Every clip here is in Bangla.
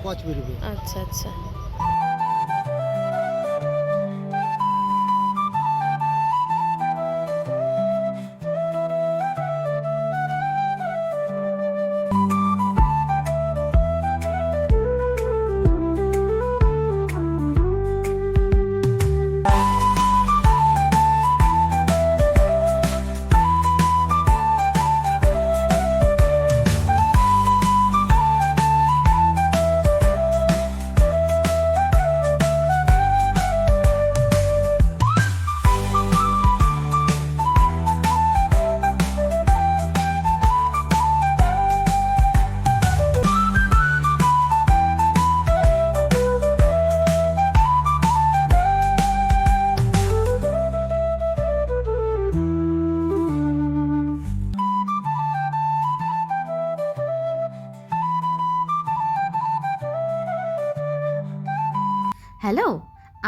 কচ বেরোবে। আচ্ছা আচ্ছা। হ্যালো,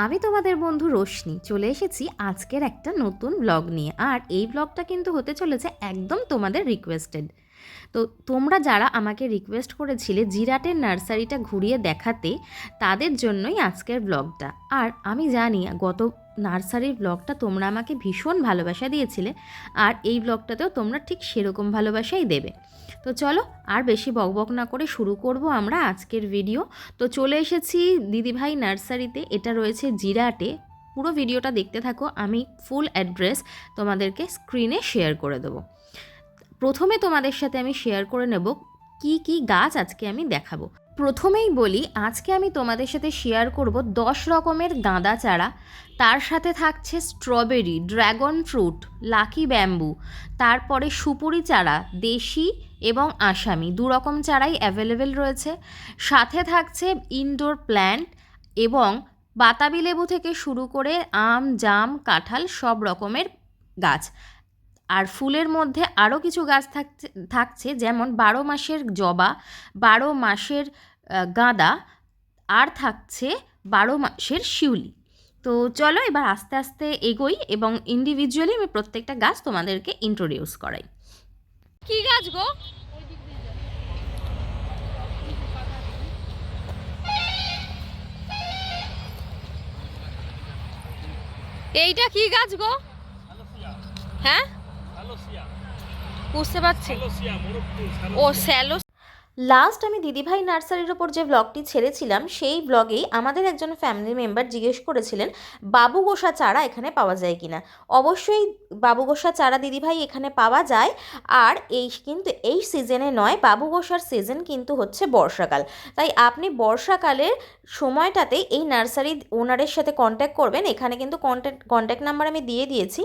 আমি তোমাদের বন্ধু রোশনি চলে এসেছি আজকের একটা নতুন ব্লগ নিয়ে। আর এই ব্লগটা কিন্তু হতে চলেছে একদম তোমাদের রিকোয়েস্টেড। তো তোমরা যারা আমাকে রিকোয়েস্ট করেছিলে জিরাটের নার্সারিটা ঘুরিয়ে দেখাতে, তাদের জন্যই আজকের ব্লগটা। আর আমি জানি গত নার্সারির ব্লগটা তোমরা আমাকে ভীষণ ভালোবাসা দিয়েছিলে, আর এই ব্লগটাতেও তোমরা ঠিক সেরকম ভালোবাসাই দেবে। তো চলো আর বেশি বকবক না করে শুরু করব আমরা আজকের ভিডিও। তো চলে এসেছি দিদিভাই নার্সারিতে, এটা রয়েছে জিরাটে। পুরো ভিডিওটা দেখতে থাকো, আমি ফুল অ্যাড্রেস তোমাদেরকে স্ক্রিনে শেয়ার করে দেবো। প্রথমে তোমাদের সাথে আমি শেয়ার করে নেব কি কি গাছ আজকে আমি দেখাবো। প্রথমেই বলি, আজকে আমি তোমাদের সাথে শেয়ার করব 10 রকমের গাঁদা চারা, তার সাথে থাকছে strawberry, dragon fruit, lucky bamboo, তারপরে সুপুরি চারা, দেশি এবং আসামি দু রকম চারাই অ্যাভেলেবেল রয়েছে। সাথে থাকছে ইনডোর প্ল্যান্ট এবং বাতাবি লেবু থেকে শুরু করে আম, জাম, কাঁঠাল সব রকমের গাছ। আর ফুলের মধ্যে আরও কিছু গাছ থাকছে যেমন 12 মাসের জবা, 12 মাসের গাঁদা, আর থাকছে 12 মাসের শিউলি। তো চলো এবার আস্তে আস্তে এগোই এবং ইন্ডিভিজুয়ালি আমি প্রত্যেকটা গাছ তোমাদেরকে ইন্ট্রোডিউস করাই। কি গাছ গো? এইটা কি গাছ গো? হ্যাঁ, বুঝতে পারছি। ও স্যালো। লাস্ট আমি দিদিভাই নার্সারির ওপর যে ব্লগটি ছেড়েছিলাম, সেই ব্লগেই আমাদের একজন ফ্যামিলি মেম্বার জিজ্ঞেস করেছিলেন বাবুগোসা চারা এখানে পাওয়া যায় কিনা। অবশ্যই বাবুগোসা চারা দিদিভাই এখানে পাওয়া যায়। আর এই সিজনে নয়, বাবুগোসার সিজন কিন্তু হচ্ছে বর্ষাকাল। তাই আপনি বর্ষাকালের সময়টাতে এই নার্সারি ওনারের সাথে কন্ট্যাক্ট করবেন। এখানে কিন্তু কন্ট্যাক্ট নাম্বার আমি দিয়ে দিয়েছি।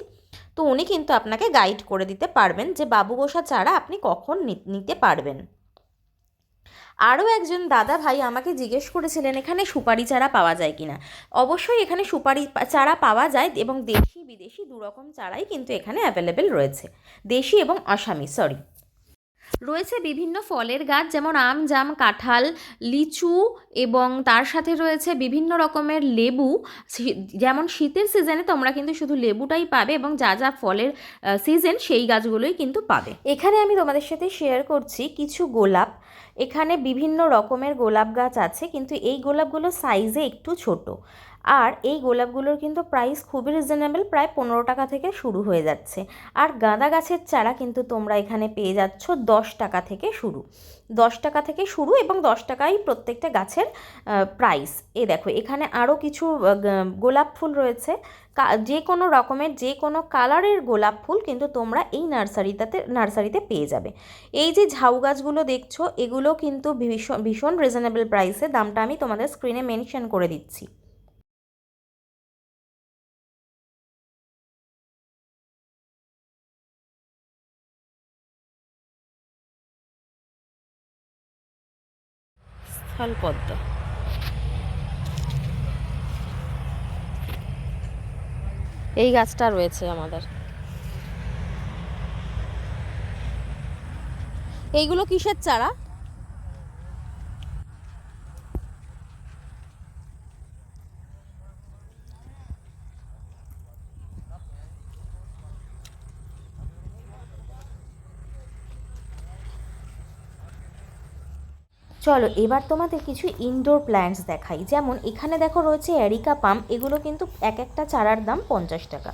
তো উনি কিন্তু আপনাকে গাইড করে দিতে পারবেন যে বাবুগোসা চারা আপনি কখন নিতে পারবেন। আরও একজন দাদা ভাই আমাকে জিজ্ঞেস করেছিলেন এখানে সুপারি চারা পাওয়া যায় কিনা। অবশ্যই এখানে সুপারি চারা পাওয়া যায় এবং দেশি বিদেশি দু রকম চারাই কিন্তু এখানে অ্যাভেলেবেল রয়েছে। দেশি এবং আসামি রয়েছে বিভিন্ন ফলের গাছ যেমন আম, জাম, কাঁঠাল, লিচু এবং তার সাথে রয়েছে বিভিন্ন রকমের লেবু। যেমন শীতের সিজনে তোমরা কিন্তু শুধু লেবুটাই পাবে এবং যা যা ফলের সিজন সেই গাছগুলোই কিন্তু পাবে। এখানে আমি তোমাদের সাথে শেয়ার করছি কিছু গোলাপ। এখানে বিভিন্ন রকমের গোলাপ গাছ আছে, কিন্তু এই গোলাপগুলো সাইজে একটু ছোট। আর এই গোলাপগুলোর কিন্তু প্রাইস খুবই রিজনেবল, প্রায় 15 টাকা থেকে শুরু হয়ে যাচ্ছে। আর গাঁদা গাছের চারা কিন্তু তোমরা এখানে পেয়ে যাচ্ছ 10 টাকা থেকে শুরু। 10 টাকা থেকে শুরু এবং 10 টাকাই প্রত্যেকটা গাছের প্রাইস। দেখো এখানে আরও কিছু গোলাপ ফুল রয়েছে। যে কোনো রকমের যে কোনো কালারের গোলাপ ফুল কিন্তু তোমরা এই নার্সারিতে পেয়ে যাবে। এই যে ঝাউ গাছগুলো দেখছো, এগুলো কিন্তু ভীষণ ভীষণ রিজনেবল প্রাইসে। দামটা আমি তোমাদের স্ক্রিনে মেনশন করে দিচ্ছি। স্থলপদ্ম, এই গাছটা রয়েছে আমাদের। এইগুলো কিসের চারা? চলো এবার তোমাদের কিছু ইনডোর প্ল্যান্টস দেখাই। যেমন এখানে দেখো রয়েছে এরিকা পাম, এগুলো কিন্তু এক একটা চারার দাম 50 টাকা।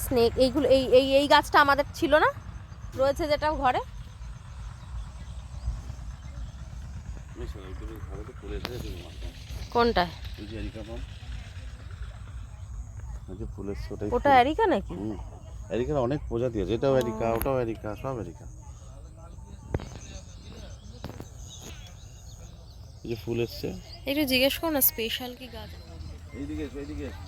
স্নেক, এইগুলো এই এই এই গাছটা আমাদের ছিল না, রয়েছে যেটা ঘরে। কোনটা? ওটা এরিকা নাকি? এরিকার অনেক প্রজাতি আছে, এটাও এরিকা, ওটাও এরিকা, সব এরিকা। এই যে ফুল এসছে, একটু জিজ্ঞেস করো না স্পেশাল কি গাছ। এইদিকে এসো, এইদিকে এসো।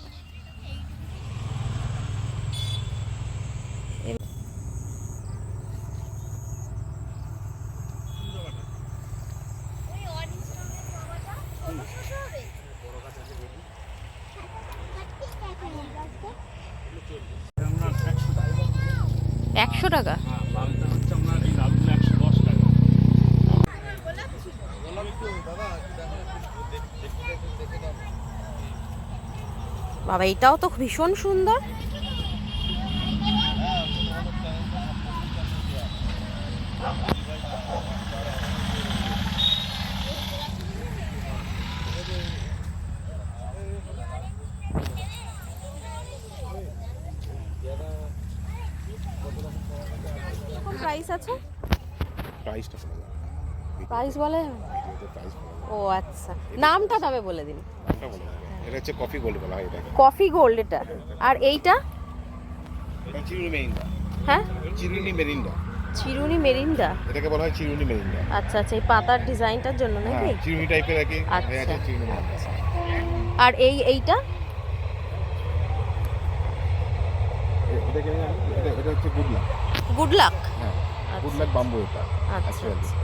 একশো টাকা? বাবা এটাও তো ভীষণ সুন্দর। প্রাইস আছে? প্রাইসটা শোনা যাবে, প্রাইস বলে? প্রাইস ও আচ্ছা, নামটা তবে বলে দিন। নামটা বলে দেবে। এটা হচ্ছে কফি গোল্ড বলা হয় এটাকে। কফি গোল্ড এটা। আর এইটা? এটা চিরুনি মেরিন্ডা। হ্যাঁ, চিরুনি মেরিন্ডা। চিরুনি মেরিন্ডা, এটাকে বলা হয় চিরুনি মেরিন্ডা। আচ্ছা আচ্ছা, এই পাতার ডিজাইনটার জন্য নাকি? হ্যাঁ, চিরুনি টাইপের আর কি। আচ্ছা। আছে চিরুনি মেরিন্ডা। আর এইটা? এটাকে এটা হচ্ছে গুড লাক। Good luck? হ্যাঁ, গুড লাক বাম্বু এটা। আচ্ছা আচ্ছা,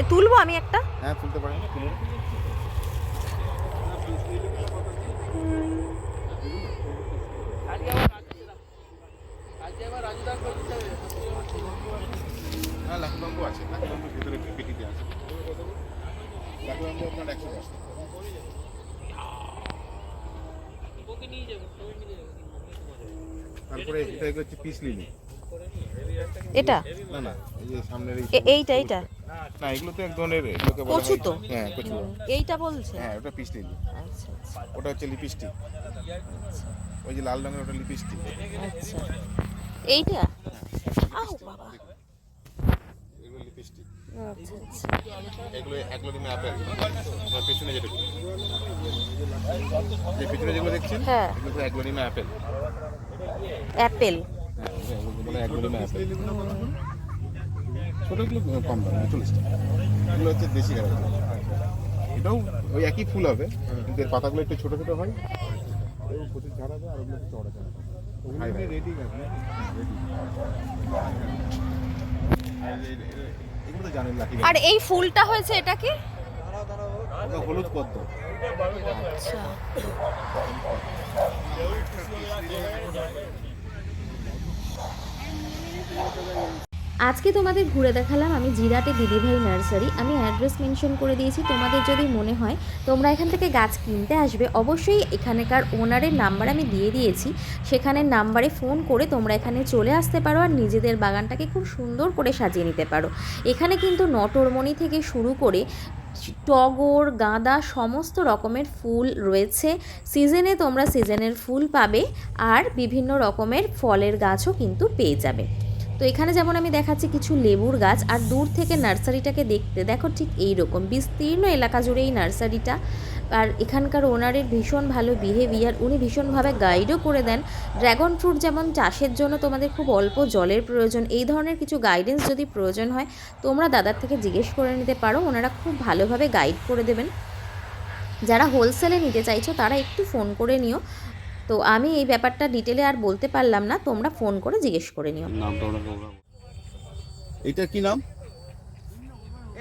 এ তুলবো আমি একটা? হ্যাঁ, তুলতে পারেন, তুলুন। হ্যাঁ, লাকি বাম্বু আছে, লাকি বাম্বুর ভিতরে পেটিতে আছে। লাকি বাম্বু আপনার 110 টাকা। তারপরে এটা হচ্ছে পিস লিলি। এটা? না না, এই যে সামনের এইটা না, এগুলো তো এক ধরনের, এগুলোকে বলা কচু হয়। তো? হ্যাঁ, কচু। এইটা বলছে? হ্যাঁ, ওটা পিস লিলি। আচ্ছা আচ্ছা ওটা হচ্ছে লিপস্টিক। ওই যে লাল রঙের ওটা লিপস্টিক। আচ্ছা, এইটা? আও বাবা, এগুলো লিপস্টিক। আচ্ছা আচ্ছা। এগুলো অ্যাগ্লোনিমা অ্যাপেল। আপনার পেছনে যেটা যে পেছনে যেগুলো দেখছেন, হ্যাঁ, এগুলো তো অ্যাগ্লোনিমা অ্যাপেল। অ্যাপেল? হ্যাঁ, এগুলো বলে অ্যাগ্লোনিমা অ্যাপেল। ছোটগুলো কম দাম, 40 টাকা। এগুলো হচ্ছে দেশি ভ্যারাইটি। এটাও ওই একই ফুল হবে, কিন্তু এর পাতাগুলো একটু ছোট ছোট হয়। প্রচুর ঝাড় হবে, আর ওগুলো একটু চড়া চড়া। ওগুলো রেডি আছে, এগুলো তো জানেন লাকি। আর এই ফুলটা হয়েছে এটা কি? ওটা হলুদ পদ্ম। আচ্ছা, আজকে তোমাদের ঘুরে দেখালাম আমি জিরাটে দিদিভাই নার্সারি। আমি অ্যাড্রেস মেনশন করে দিয়েছি, তোমাদের যদি মনে হয় তোমরা এখান থেকে গাছ কিনতে আসবে, অবশ্যই এখানকার ওনারের নাম্বার আমি দিয়ে দিয়েছি, সেখানের নাম্বারে ফোন করে তোমরা এখানে চলে আসতে পারো আর নিজেদের বাগানটাকে খুব সুন্দর করে সাজিয়ে নিতে পারো। এখানে কিন্তু নটরমণি থেকে শুরু করে টগর, গাঁদা সমস্ত রকমের ফুল রয়েছে। সিজনে তোমরা সিজনের ফুল পাবে আর বিভিন্ন রকমের ফলের গাছও কিন্তু পেয়ে যাবে। তো এখানে যেমন আমি দেখাচ্ছি কিছু লেবুর গাছ, আর দূর থেকে নার্সারিটাকে দেখতে দেখো ঠিক এই রকম বিস্তীর্ণ এলাকা জুড়ে এই নার্সারিটা। আর এখানকার ওনারের ভীষণ ভালো বিহেভিয়ার, উনি ভীষণভাবে গাইডও করে দেন। ড্রাগন ফ্রুট যেমন চাষের জন্য তোমাদের খুব অল্প জলের প্রয়োজন, এই ধরনের কিছু গাইডেন্স যদি প্রয়োজন হয় তোমরা দাদার থেকে জিজ্ঞেস করে নিতে পারো, ওনারা খুব ভালোভাবে গাইড করে দেবেন। যারা হোলসেলে নিতে চাইছো তারা একটু ফোন করে নিও। তো আমি এই ব্যাপারটা ডিটেলে আর বলতে পারলাম না, তোমরা ফোন করে জিজ্ঞেস করে নিও। এটা কি নাম?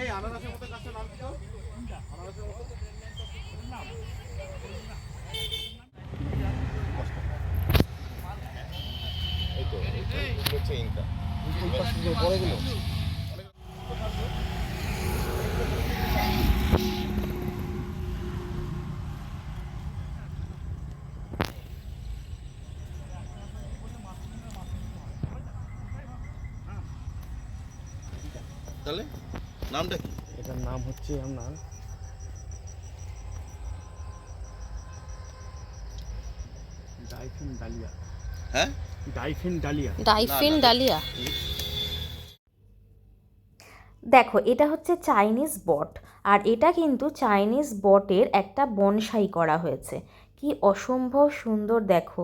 এই আনারসের মতো গাছটার নাম কি? আনারসের মতো এই তো, এটা হচ্ছে ইনকা। তাহলে নামটা কি? এটার নাম হচ্ছে আপনার ডাইফিন ডালিয়া। হ্যাঁ, ডাইফিন ডালিয়া। ডাইফিন না। ডালিয়া। দেখো এটা হচ্ছে চাইনিজ বট, আর এটা কিন্তু চাইনিজ বটের একটা বনসাই করা হয়েছে। কি অসম্ভব সুন্দর দেখো।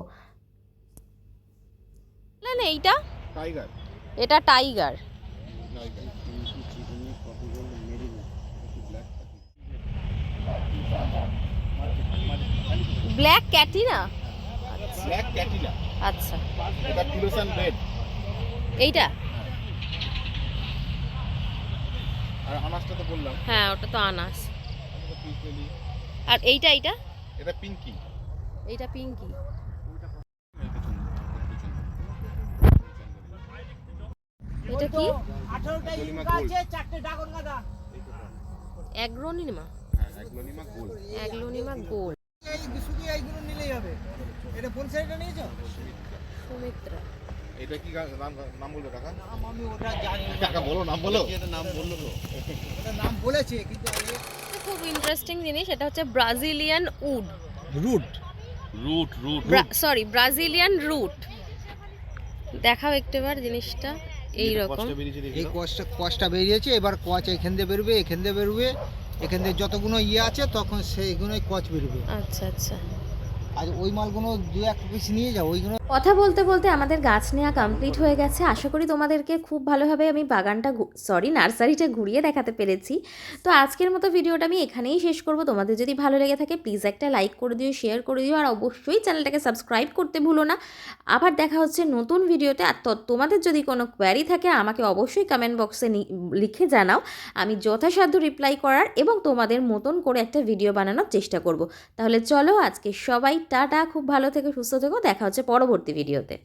না এইটা, টাইগার এটা টাইগার। টাইগার ব্ল্যাক ক্যাটিনা। ব্ল্যাক ক্যাটিলা, আচ্ছা, এটা পিলোসান রেড। এইটা আর আনাসটা তো বললাম, হ্যাঁ ওটা তো আনাস। এটা পিস বেলি, আর এইটা এইটা এটা পিঙ্কি। এইটা পিঙ্কি। এটা কি? অ্যাগ্লোনিমা। হ্যাঁ, অ্যাগ্লোনিমা গোল্ড। Aglaonema gold. এইগুলো নিলেই হবে। এটা কোন সাইডটা নিয়েছো? সুমিত্রা। এটা কি নাম বলবে কাকা? আমি ওটা জানি না। কাকা বলো, নাম বলো। এটা নাম বললো তো। ওটা নাম বলেছে কিন্তু খুব ইন্টারেস্টিং জিনিস, এটা হচ্ছে Brazilian wood. Root. Root root sorry Brazilian root. দেখাও একটাবার জিনিসটা এই রকম। এই কচটা বেরিয়েছে, এবার কচ এখান দিয়ে বেরোবে, এখান দিয়ে বেরোবে, এখান দিয়ে যতগুলো আছে তখন সেইগুলোই কচ বেরোবে। আচ্ছা আচ্ছা। আর ওই মালগুলো দু এক পিস নিয়ে যাও, ওইগুলো কথা বলতে বলতে আমাদের গাছ নেওয়া কমপ্লিট হয়ে গেছে। আশা করি তোমাদেরকে খুব ভালোভাবে আমি বাগানটা নার্সারিটা ঘুরিয়ে দেখাতে পেরেছি। তো আজকের মতো ভিডিওটা আমি এখানেই শেষ করব। তোমাদের যদি ভালো লেগে থাকে প্লিজ একটা লাইক করে দিও, শেয়ার করে দিও, আর অবশ্যই চ্যানেলটাকে সাবস্ক্রাইব করতে ভুলো না। আবার দেখা হচ্ছে নতুন ভিডিওতে। আর তোমাদের যদি কোনো কোয়ারি থাকে আমাকে অবশ্যই কমেন্ট বক্সে লিখে জানাও। আমি যথাসাধ্য রিপ্লাই করার এবং তোমাদের মতন করে একটা ভিডিও বানানোর চেষ্টা করব। তাহলে চলো আজকে সবাই টাটা, খুব ভালো থেকো, সুস্থ থেকো, দেখা হচ্ছে পরবর্তী ভিডিওতে।